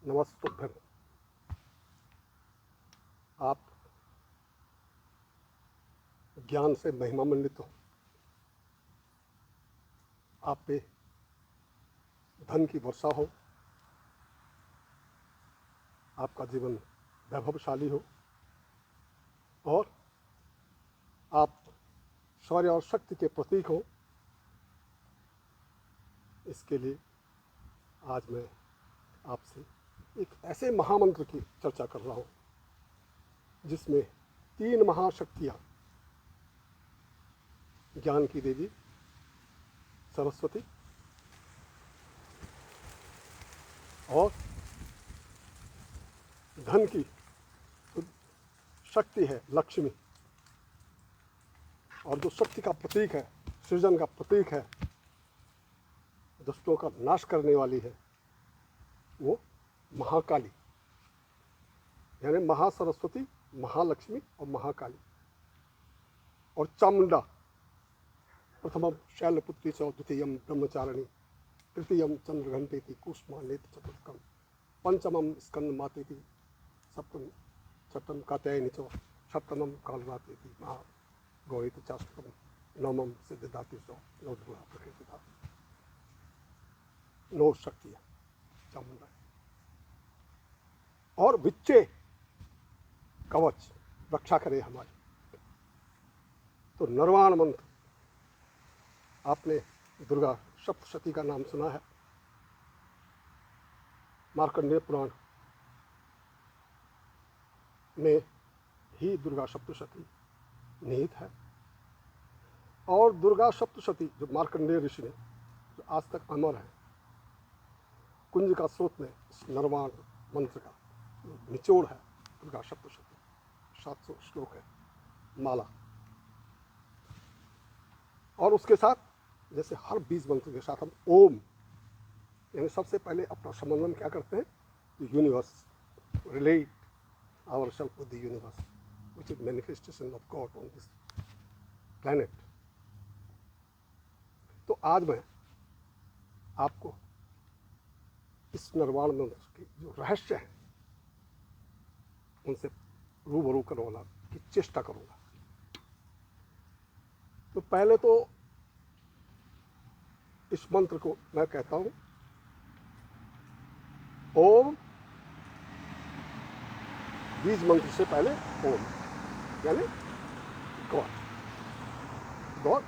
नमस्तुभ्यम। आप ज्ञान से महिमामंडित हो, आप पे धन की वर्षा हो, आपका जीवन वैभवशाली हो और आप शौर्य और शक्ति के प्रतीक हो। इसके लिए आज मैं आपसे एक ऐसे महामंत्र की चर्चा कर रहा हूँ जिसमें 3 महाशक्तियाँ, ज्ञान की देवी सरस्वती और धन की शक्ति है लक्ष्मी, और जो शक्ति का प्रतीक है, सृजन का प्रतीक है, दुष्टों का नाश करने वाली है, वो महाकाली, यानी महासरस्वती, महालक्ष्मी और महाकाली। और चामुंडा प्रथमम शैलपुत्री च द्वितीयम ब्रह्मचारिणी तृतीयम चंद्रघंटेति कूष्मांडेति चतुर्थकम पंचमम स्कंदमातेति सप्तम छठम कात्यायनी च सप्तमम कालरातेति महागौरीति चाष्टकम नवमम सिद्धिदाति च नवदुर्गा प्रकृतिदा। 9 शक्तियाँ चामुंडा और विच्चे कवच रक्षा करे हमारी। तो नरवाण मंत्र, आपने दुर्गा सप्तशती का नाम सुना है। मार्कंडेय पुराण में ही दुर्गा सप्तशती निहित है। और दुर्गा सप्तशती जो मार्कंडेय ऋषि ने, जो आज तक अमर है, कुंज का स्रोत में इस नरवाण मंत्र का निचोड़ है दुर्गा सप्तशती। 700 श्लोक है, माला। और उसके साथ जैसे हर बीज मंत्र के साथ हम ओम, यानी सबसे पहले अपना संबंधन क्या करते हैं, universe, relate our self with the universe which is manifestation of God on this planet. तो आज मैं आपको इस निर्वाण मंत्र के जो रहस्य हैं उनसे रूबरू करवाना की चेष्टा करूंगा। तो पहले तो इस मंत्र को मैं कहता हूं ओम। बीज मंत्र से पहले ओम, यानी God, God,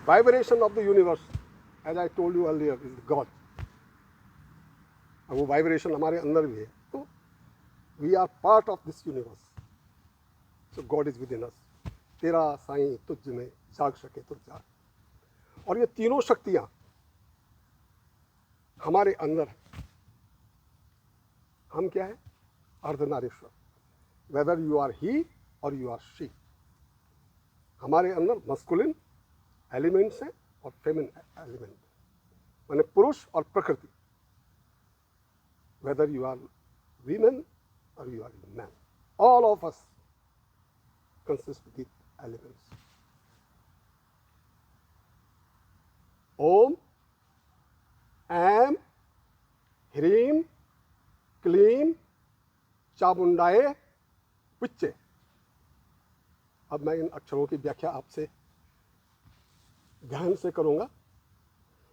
vibration of the universe, as I told you earlier, is God. वो वाइब्रेशन हमारे अंदर भी है, तो we are part of this universe. So God is within us. तेरा साईं तुझ में जाग सके तो जाग। और ये तीनों शक्तियां हमारे अंदर, हम क्या है, अर्धनारीश्वर, वेदर यू आर ही और यू आर शी। हमारे अंदर मस्कुलिन एलिमेंट्स हैं और फेमिन एलिमेंट, माने पुरुष और प्रकृति। वेदर यू आर वीमेन और you are man, all of us consist with elements. Om, ऐम, ह्रीम, क्लीम, चामुंडाए, विच्चे। अब मैं इन अक्षरों की व्याख्या आपसे ध्यान से करूंगा,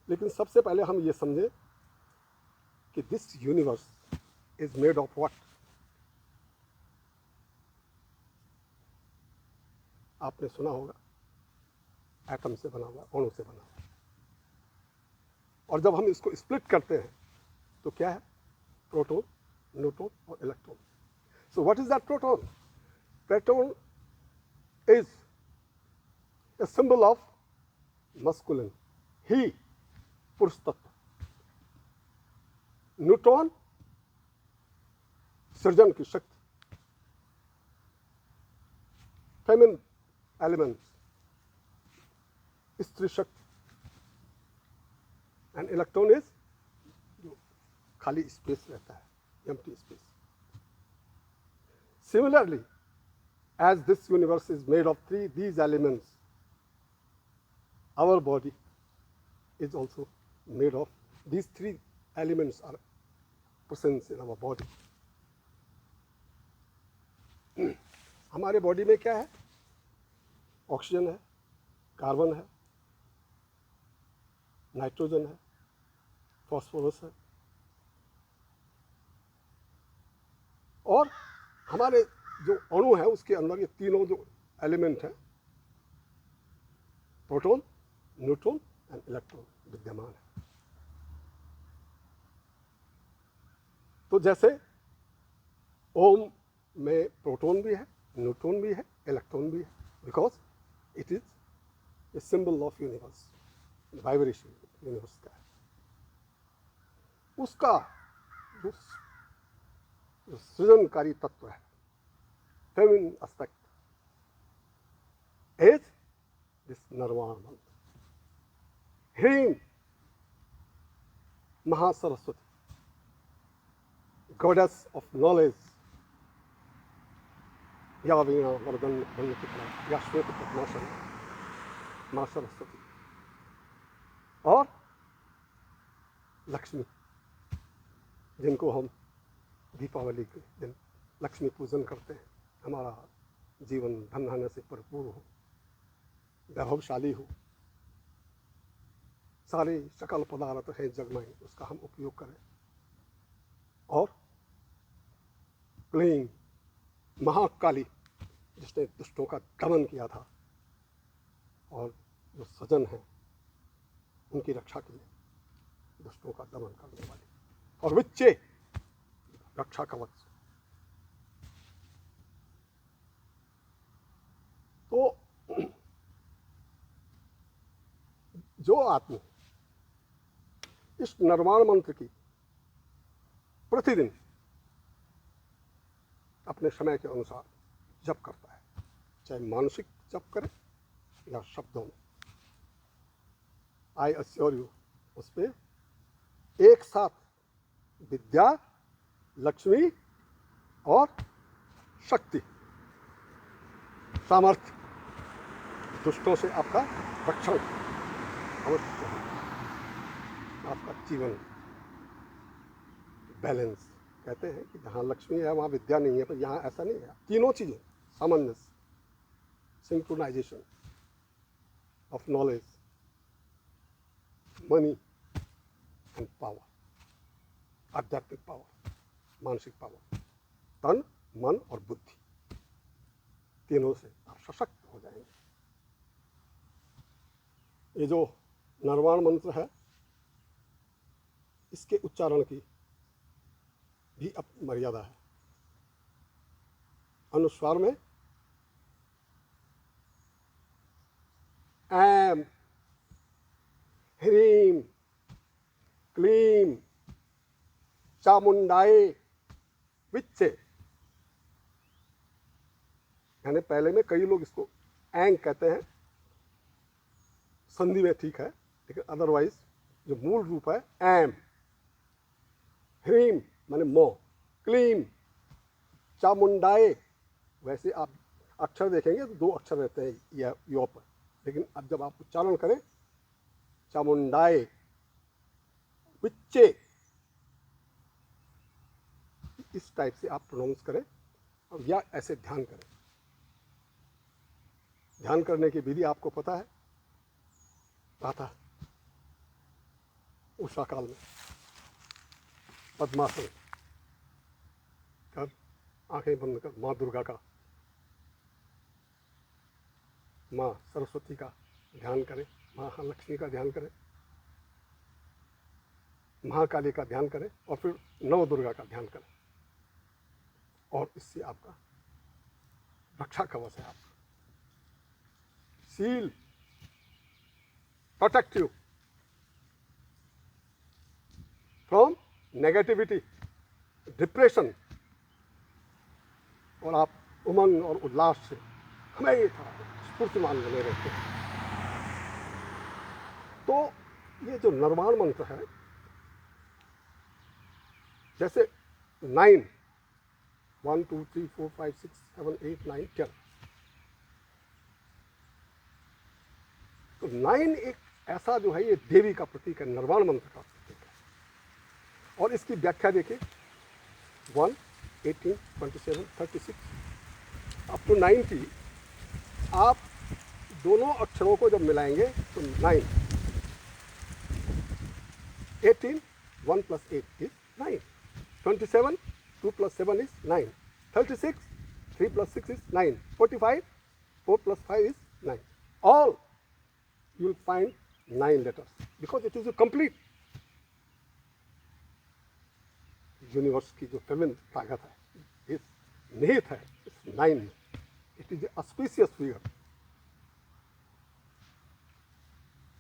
लेकिन सबसे पहले हम ये समझें कि this universe is made of what. आपने सुना होगा एटम से बना हुआ, अणु से बना हुआ। और जब हम इसको स्प्लिट करते हैं तो क्या है, प्रोटॉन, न्यूट्रॉन और electron. So what is that proton? Proton is a symbol of masculine, he, पुरुष तत्व. न्यूट्रॉन सृजन की शक्ति, फेमिन एलिमेंट्स स्त्री शक्ति, एंड इलेक्ट्रॉन इज जो खाली स्पेस रहता है, empty space. Similarly, as this universe is made of these elements, our body is also made of these three elements are presence in our body. हमारे body में क्या है? ऑक्सीजन है, carbon है, नाइट्रोजन है, फॉस्फोरस है, और हमारे जो अणु है उसके अंदर ये तीनों जो एलिमेंट है, प्रोटॉन, न्यूट्रॉन एंड इलेक्ट्रॉन विद्यमान है। तो जैसे ओम में प्रोटॉन भी है, न्यूट्रॉन भी है, इलेक्ट्रॉन भी है, because it is a symbol of universe, vibration universe का है। उसका जो सृजनकारी तत्व है, फेमिनिन एस्पेक्ट, इज दिस नरवाण मंत्र। ह्रीं महासरस्वती, goddess of knowledge, या वीणा वरदन भंगतिकला, या श्वेत पद्मासन, माँ सरस्वती, और लक्ष्मी, जिनको हम दीपावली के दिन लक्ष्मी पूजन करते हैं। हमारा जीवन धन धान्य से भरपूर हो, वैभवशाली हो, सारे सकल पदार्थ हैं जग में, उसका हम उपयोग करें। और क्लीं महाकाली, जिसने दुष्टों का दमन किया था, और जो सजन हैं उनकी रक्षा के लिए दुष्टों का दमन करने वाली, और विच्चे रक्षा कवच। तो जो आदमी इस नरवाण मंत्र की प्रतिदिन अपने समय के अनुसार जप करता है, चाहे मानसिक जप करे या शब्दों में, आई अश्योर यू, उस पर एक साथ विद्या, लक्ष्मी और शक्ति, सामर्थ्य, दुष्टों से आपका रक्षण अवश्य है। आपका जीवन बैलेंस, कहते हैं कि जहाँ लक्ष्मी है वहाँ विद्या नहीं है, पर यहाँ ऐसा नहीं है। तीनों चीज़ें सामंजस्य, synchronization of knowledge, money and power, आध्यात्मिक पावर, मानसिक पावर, तन, मन और बुद्धि, तीनों से आप सशक्त हो जाएंगे। ये जो नरवाण मंत्र है, इसके उच्चारण की भी अपनी मर्यादा है। अनुस्वार में ऐम, ह्रीं, क्लीं, चामुंडाए, विच्चे, यानी पहले में कई लोग इसको ऐंग कहते हैं, संधि में ठीक है, लेकिन अदरवाइज जो मूल रूप है ऐम, ह्रीं माने मो, क्लीं, चामुंडाए। वैसे आप अक्षर देखेंगे तो दो अक्षर रहते हैं या यो पर, लेकिन अब जब आप उच्चारण करें चामुंडाए, विच्चे, इस टाइप से आप प्रोनाउंस करें, और या ऐसे ध्यान करें। ध्यान करने की विधि आपको पता है, प्रातः उषा काल में पद्मासन कर, आंखें बंद कर माँ दुर्गा का, माँ सरस्वती का ध्यान करें, माँ लक्ष्मी का ध्यान करें, महाकाली का ध्यान करें, और फिर नव दुर्गा का ध्यान करें, और इससे आपका रक्षा कवच है। आपका seal protect you from negativity, depression, और आप उमंग और उल्लास से हमेशा स्फूर्तिमान बने रहते हैं। तो ये जो नरवाण मंत्र है, जैसे 9, 1 2 3 4 5 6 7 8 9 10, तो 9 एक ऐसा जो है, ये देवी का प्रतीक है, नरवाण मंत्र का प्रतीक है। और इसकी व्याख्या देखिए 1, 18, 27, 36 अप टू 90। आप दोनों अक्षरों को जब मिलाएंगे तो 9, 18, 1 plus 8 is 9, 27, 2 plus 7 is 9, 36, 3 plus 6 is 9, 45, 4 plus 5 is 9. All you will find 9 letters because it is a complete universe की जो फेमिन ताकत है इस निहित है इस 9 में। It is auspicious figure.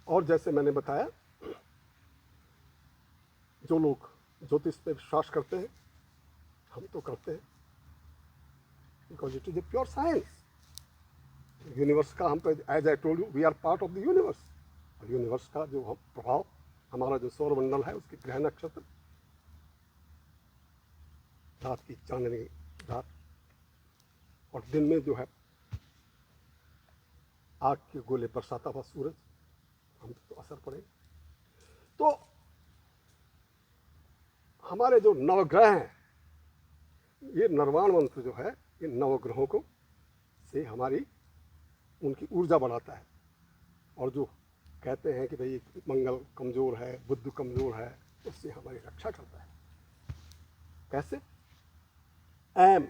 और जैसे मैंने बताया, जो लोग ज्योतिष पे विश्वास करते हैं, हम तो करते हैं, because it is a pure science. Universe का हम पे, as I told you, we are part of the universe. और यूनिवर्स का जो हम प्रभाव, हमारा जो सौरमंडल है, उसके ग्रह नक्षत्र, रात की चांदनी रात और दिन में जो है आग के गोले बरसाता हुआ सूरज, हम तो असर पड़ेगा। तो हमारे जो नवग्रह हैं, ये निर्वाण मंत्र जो है, ये नवग्रहों को से हमारी उनकी ऊर्जा बढ़ाता है। और जो कहते हैं कि भाई मंगल कमजोर है, बुध कमजोर है, उससे हमारी रक्षा करता है। कैसे? एम,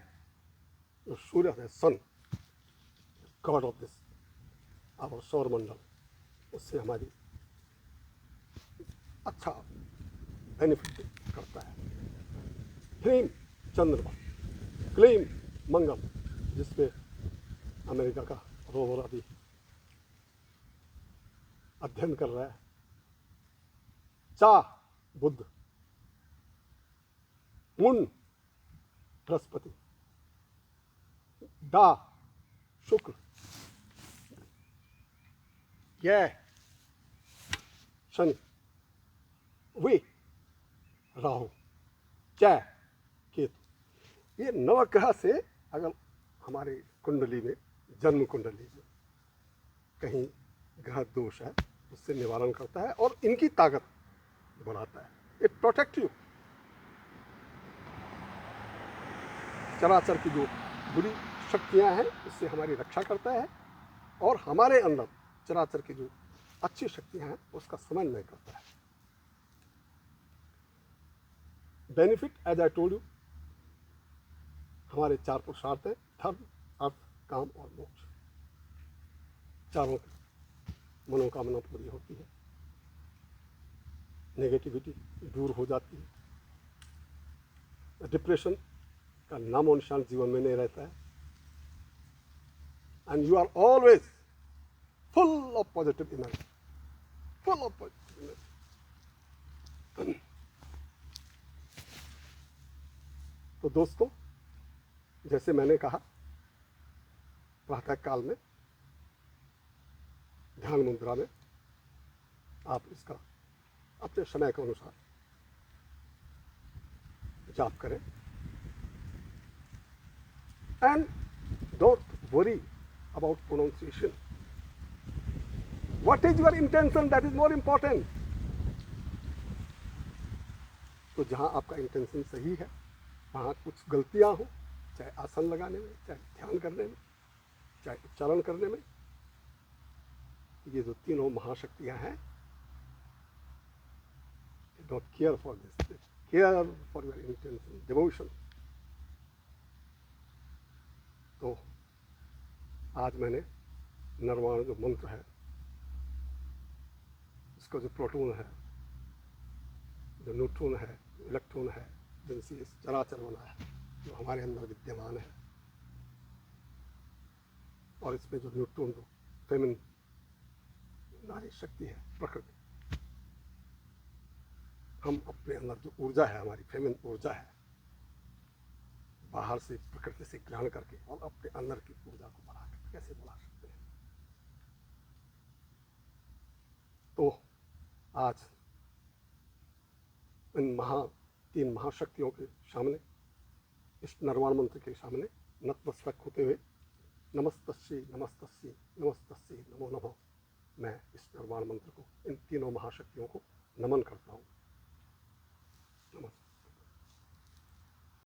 जो सूर्य है, सन, गॉड ऑफ दिस आवर सौरमंडल, उससे हमारी अच्छा बेनिफिट करता है। ह्रीम चंद्रमा, क्लीम मंगल, जिसपे अमेरिका का रोवर अभी अध्ययन कर रहा है। चा बुध, मुन बृहस्पति, डा शुक्र, य शनि, वी राहु, च केतु। ये नवग्रह से अगर हमारे कुंडली में, जन्म कुंडली में कहीं ग्रह दोष है, उससे निवारण करता है और इनकी ताकत बढ़ाता है। It protect you. चराचर की जो बुरी शक्तियां हैं, उससे हमारी रक्षा करता है और हमारे अंदर चराचर की जो अच्छी शक्तियां हैं, उसका समन्वय करता है। Benefit, as I told you, हमारे 4 पुरुषार्थ हैं: धर्म, अर्थ, काम और मोक्ष। चारों की मनोकामना पूरी होती है, नेगेटिविटी दूर हो जाती है, डिप्रेशन का नामो निशान जीवन में नहीं रहता है, and you are always full of positive energy, full of positive energy. तो दोस्तों, जैसे मैंने कहा, प्रातः काल में ध्यान मुद्रा में आप इसका अपने समय के अनुसार जाप करें। And don't worry about pronunciation. What is your intention, that is more important. तो जहां आपका इंटेंशन सही है, वहां कुछ गलतियां हो, चाहे आसन लगाने में, चाहे ध्यान करने में, चाहे उच्चारण करने में, ये जो तीनों महाशक्तियां हैं, don't care for this, care for your intention, devotion. तो आज मैंने निर्वाण जो मंत्र है, इसका जो प्रोटॉन है, जो न्यूट्रॉन है, इलेक्ट्रॉन है, जिनसे इस चराचर बना है, जो हमारे अंदर विद्यमान है, और इसमें जो न्यूट्रॉन, जो फेमिन नारी शक्ति है, प्रकृति, हम अपने अंदर जो ऊर्जा है, हमारी फेमिन ऊर्जा है, बाहर से प्रकृति से ग्रहण करके और अपने अंदर की ऊर्जा को बढ़ा कर कैसे बढ़ा सकते हैं। तो आज इन 3 महाशक्तियों के सामने, इस निर्वाण मंत्र के सामने नतमस्तक होते हुए, नमस्तस्यै नमस्तस्यै नमस्तस्यै नमो नमः, मैं इस निर्वाण मंत्र को, इन तीनों महाशक्तियों को नमन करता हूँ। नमस्कार।